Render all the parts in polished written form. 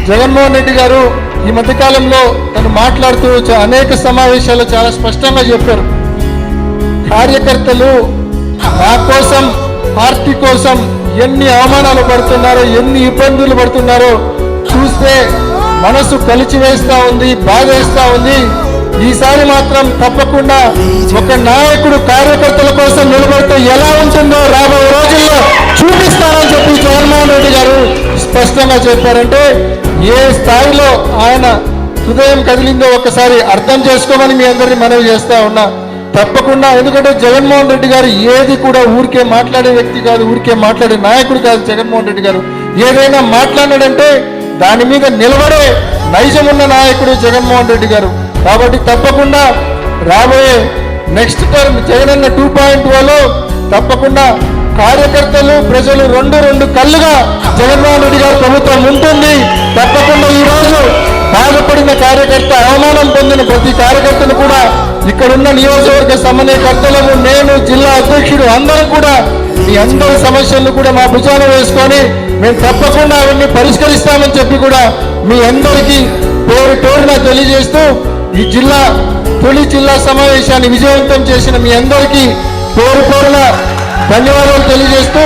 జగన్మోహన్ రెడ్డి గారు ఈ మధ్యకాలంలో తను మాట్లాడుతూ అనేక సమావేశాల్లో చాలా స్పష్టంగా చెప్పారు. కార్యకర్తలు నా కోసం, పార్టీ కోసం ఎన్ని అవమానాలు పడుతున్నారో, ఎన్ని ఇబ్బందులు పడుతున్నారో చూస్తే మనసు కలిచివేస్తా ఉంది, బాధేస్తా ఉంది. ఈసారి మాత్రం తప్పకుండా ఒక నాయకుడు కార్యకర్తల కోసం నిలబడితే ఎలా ఉంటుందో రాబోయే రోజుల్లో చూపిస్తానని చెప్పి జగన్మోహన్ రెడ్డి గారు స్పష్టంగా చెప్పారంటే ఏ స్థాయిలో ఆయన హృదయం కదిలిందో ఒకసారి అర్థం చేసుకోమని మీ అందరినీ మనవి చేస్తా ఉన్నా. తప్పకుండా, ఎందుకంటే జగన్మోహన్ రెడ్డి గారు ఏది కూడా ఊరికే మాట్లాడే వ్యక్తి కాదు, ఊరికే మాట్లాడే నాయకుడు కాదు. జగన్మోహన్ రెడ్డి గారు ఏదైనా మాట్లాడాడంటే దాని మీద నిలబడే నైజమున్న నాయకుడు జగన్మోహన్ రెడ్డి గారు. కాబట్టి తప్పకుండా రాబోయే నెక్స్ట్ టర్మ్ జగనన్న 2.0లో తప్పకుండా కార్యకర్తలు, ప్రజలు రెండు కళ్ళుగా జగన్మోహన్ రెడ్డి గారి ప్రభుత్వం ఉంటుంది. తప్పకుండా ఈరోజు బాధపడిన కార్యకర్త, అవమానం పొందిన ప్రతి కార్యకర్తను కూడా ఇక్కడున్న నియోజకవర్గ సమన్వయకర్తలను, నేను, జిల్లా అధ్యక్షుడు అందరూ కూడా ఈ అందరి సమస్యలను కూడా మా భుజాన వేసుకొని మేము తప్పకుండా అవన్నీ పరిష్కరిస్తామని చెప్పి కూడా మీ అందరికీ పేరున తెలియజేస్తూ ఈ తొలి జిల్లా సమావేశాన్ని విజయవంతం చేసిన మీ అందరికీ పేరున ధన్యవాదాలు తెలియజేస్తూ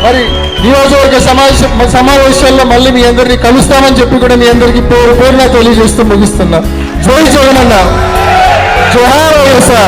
మరి నియోజకవర్గ సమావేశాల్లో మళ్ళీ మీ అందరినీ కలుస్తామని చెప్పి కూడా మీ అందరికీ పేరున తెలియజేస్తూ ముగిస్తున్నా. జై జగనన్న, జోహార్ వైఎస్ఆర్.